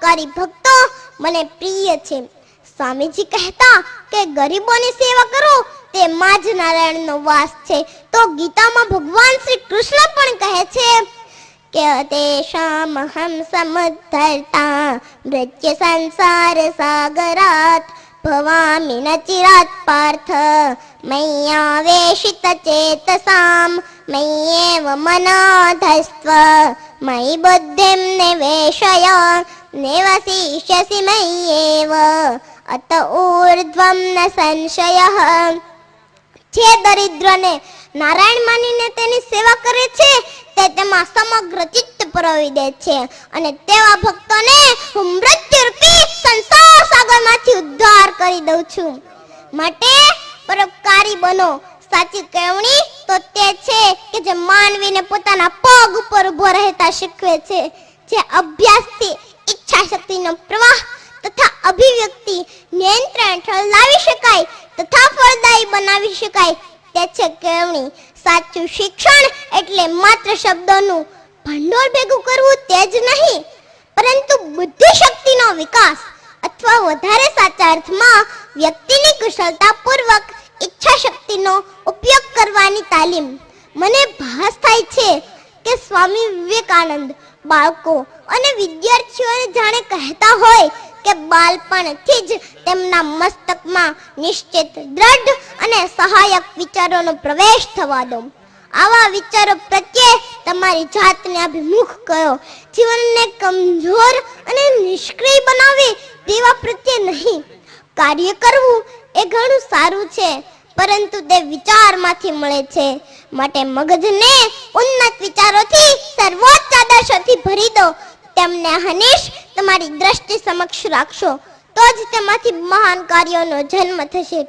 પરોપકારી ભક્તો મને પ્રિય છે. સ્વામીજી કહેતા કે ગરીબોની સેવા કરો તેમાં જ નારાયણનો વાસ છે. તો ગીતામાં ભગવાન શ્રી કૃષ્ણ પણ કહે છે કે તેષામહં સમુદ્ધર્તા મૃત્યુ સંસાર સાગરાત ભવામિ ન ચિરાત પાર્થ મય્યાવેશિત ચેતસામ મય્યેવ મનાધસ્ત્વ મયિ બુદ્ધિમ નિવેશય નિવસિષ્યસि મય્યેવ અત ઊર્ધ્વં ન સંશયઃ. જે દરિદ્રને નારાયણ માનીને તેની સેવા કરે છે તે તેમાં સમગ્ર ચિત્ત પરોવી દે છે અને તેવા ભક્તોને હું મૃત્યુરૂપી સંસાર સાગરમાંથી ઉદ્ધાર કરી દઉં છું. માટે પરોપકારી બનો. સાચી કેળવણી તો તે છે કે જે માનવીને પોતાના પગ ઉપર ઉભો રહેતા શીખવે છે, જે અભ્યાસથી ઈચ્છા શક્તિનો પ્રવાહ તથા અભિવ્યક્તિ નિયંત્રણ હેઠળ લાવી શકાય તથા ફળદાયી બનાવી શકાય તે છે કેળવણી. સાચું શિક્ષણ એટલે માત્ર શબ્દોનું ભંડોળ ભેગું કરવું તે જ નહીં, પરંતુ બુદ્ધિ શક્તિનો વિકાસ અથવા વધારે સાચા અર્થમાં વ્યક્તિની કુશળતાપૂર્વક ઈચ્છા શક્તિનો ઉપયોગ કરવાની તાલીમ. મને ભાસ થાય છે કે સ્વામી વિવેકાનંદ બાળકો અને વિદ્યાર્થીઓને જાણે કહેતા હોય કે બાળપણથી જ તેમના મસ્તકમાં નિશ્ચિત, દ્રઢ અને સહાયક વિચારોનો પ્રવેશ થવા દો. આવા વિચારો પ્રત્યે તમારી જાતને અભિમુખ કરો. જીવનને કમજોર અને નિષ્ક્રિય બનાવી દેવા પ્રત્યે નહીં. કાર્ય કરવું એ ઘણું સારું છે, પરંતુ તે વિચારમાંથી મળે છે. માટે મગજને ઉન્નત વિચારોથી, સર્વોચ્ચ આદર્શોથી ભરી દો. તેમને હંમેશ તમારી દ્રષ્ટિ સમક્ષ રાખશો તો જ તેમાંથી મહાન કાર્યોનો જન્મ થશે.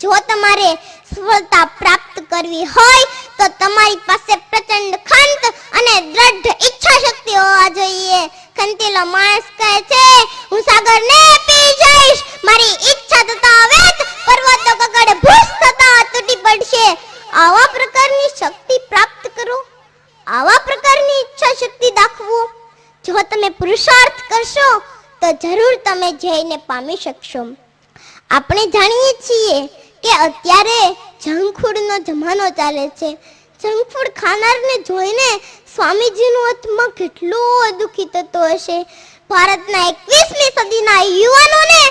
જો તમારે સફળતા પ્રાપ્ત કરવી હોય તો તમારી પાસે પ્રચંડ ખંત અને દ્રઢ ઈચ્છા શક્તિ હોવા જોઈએ. ખંતેલો માણસ કહે છે, હું સાગરને પી જઈશ. મારી ઈચ્છા થતા વેત પર્વતો કકડ ભૂસ થતા તૂટી પડશે. આવા પ્રકારની શક્તિ પ્રાપ્ત કરો. આવા પ્રકારની ઈચ્છા શક્તિ દાખવો. જો તમે પુરુષાર્થ કરશો તો જરૂર તમે ધ્યેયને પામી શકશો. આપણે જાણીએ છીએ કે અત્યારે જંક ફૂડનો જમાનો ચાલે છે. જંક ફૂડ ખાનારને જોઈને સ્વામીજીનું આત્મા કેટલો દુઃખી થતો હશે. ભારતના 21મી સદીના યુવાનોને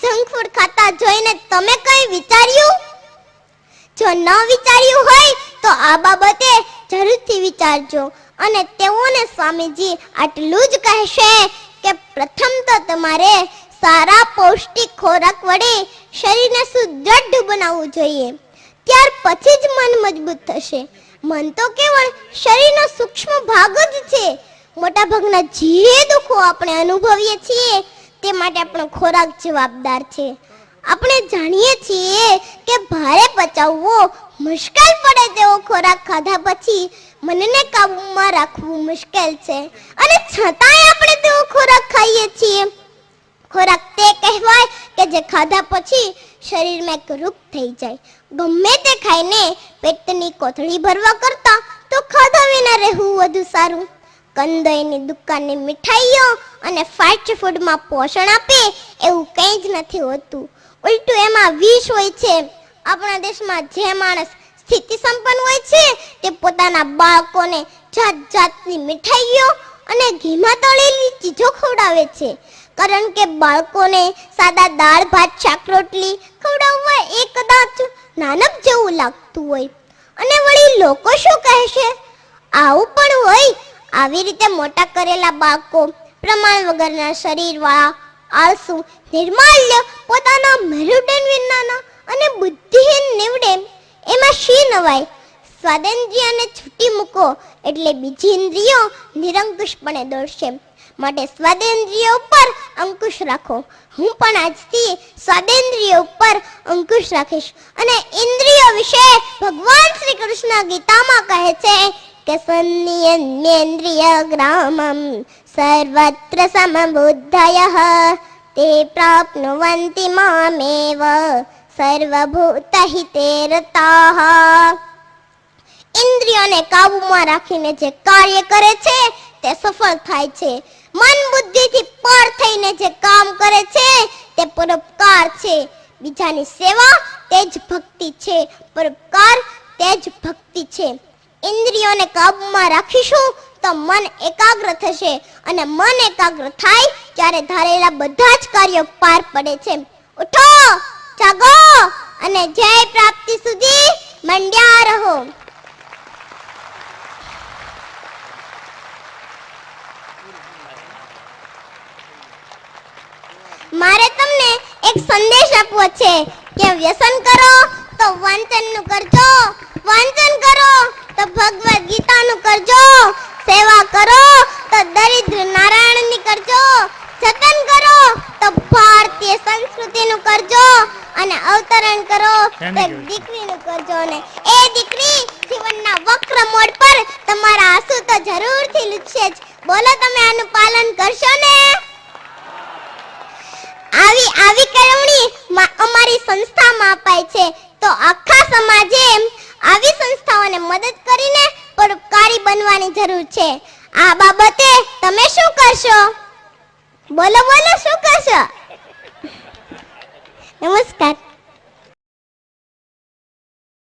જંક ફૂડ ખાતા જોઈને તમે કંઈ વિચાર્યું? જો ન વિચાર્યું હોય તો આ બાબતે જરૂરથી વિચારજો. અને તેઓને સ્વામીજી આટલું જ કહેશે કે પ્રથમ તો તમારે સારા પૌષ્ટિક ખોરાક વડે શરીરને સુદૃઢ બનાવવું જોઈએ. ત્યાર પછી જ મન મજબૂત થશે. મન તો કેવળ શરીરનો સૂક્ષ્મ ભાગ જ છે. મોટા ભાગના જે દુઃખો આપણે અનુભવીએ છીએ તે માટે આપણો ખોરાક જવાબદાર છે. આપણે જાણીએ છીએ કે ભારે પચાવવો મુશ્કેલ પડે તેવો ખોરાક ખાધા પછી મનને કાબૂમાં રાખવું મુશ્કેલ છે, અને છતાંય આપણે તેવો ખોરાક ખાઈએ છીએ. ખોરાક તે કહેવાય કે જે ખાધા પછી શરીરમાં એક રૂપ થઈ જાય. ગમે તે ખાઈને પેટની કોથળી ભરવા કરતા તો ખાધા વિના રહેવું વધુ સારું. કંદોઈની દુકાનની મીઠાઈઓ અને ફાસ્ટ ફૂડમાં પોષણ આપે એવું કંઈ જ નથી હોતું. ઉલટું એમાં વિષ હોય છે. આપણા દેશમાં જે માણસ સ્થિતિ સંપન્ન હોય છે તે પોતાના બાળકોને જાત જાતની મીઠાઈઓ અને ઘીમાં તળેલી ચીજો ખવડાવે છે, કારણ કે બાળકોને સાદા દાળ ભાત શાક રોટલી ખવડાવવા એ કદાચ નાનક જેવું લાગતું હોય. અને વળી લોકો શું કહેશે? આવું પણ હોય. આવી રીતે મોટા કરેલા બાળકો પ્રમાણ વગરના શરીરવાળા, આળસુ, નિર્માલ્ય, પોતાના મેરુદંડ વિનાના અને બુદ્ધિહીન નીવડે. એમાં શી નવાય? સ્વાદેન્દ્રિયને છૂટી મૂકો એટલે બીજી ઇન્દ્રિયો નિરંકુશપણે દોડશે. માટે સ્વાદેન્દ્રિય ઉપર અંકુશ રાખો. હું પણ આજથી સ્વાદેન્દ્રિય ઉપર અંકુશ રાખીશ. અને ઇન્દ્રિયો વિશે ભગવાન શ્રી કૃષ્ણ ગીતામાં કહે છે કે સંનિયન્યેન્દ્રિય ગ્રામમ સર્વત્ર સમબુદ્ધયઃ તે પ્રાપ્નુવન્તિ મામેવ સર્વભૂતહિતે રતાઃ. ઇન્દ્રિયોને કાબૂમાં રાખીને જે કાર્ય કરે છે તે સફળ થાય છે. મન બુદ્ધિથી પર થઈને જે કામ કરે છે તે પરોપકાર છે. બીજાની સેવા તે જ ભક્તિ છે. પરોપકાર તે જ ભક્તિ છે. ઇન્દ્રિયોને કાબૂમાં રાખીશું તો મન એકાગ્ર થશે અને મન એકાગ્ર થાય ત્યારે ધારેલા બધા જ કાર્યો પાર પડે છે. ઉઠો, જાગો અને જય પ્રાપ્તિ સુધી મંડ્યા રહો. મારે તમને એક સંદેશ આપવો છે કે વ્યસન કરો તો વાંચનનું કરજો, વાંચન કરો તો ભગવદ ગીતાનું કરજો, સેવા કરો તો દરિદ્ર નારાયણની કરજો, જતન કરો તો ભારતીય સંસ્કૃતિનું કરજો અને અવતરણ કરો તો દીકરીનું કરજો. અને એ દીકરી જીવનના વક્ર મોડ પર તમારા આંસુ તો જરૂરથી લૂછશે જ. બોલો, તમે આનું પાલન કરશો ને? આવી કેળવણી અમારી સંસ્થામાં અપાય છે, તો આખા સમાજે આવી સંસ્થાઓને મદદ કરીને પરોપકારી બનવાની જરૂર છે. આ બાબતે તમે શું કરશો? બોલો બોલો, શું કરશો? નમસ્કાર.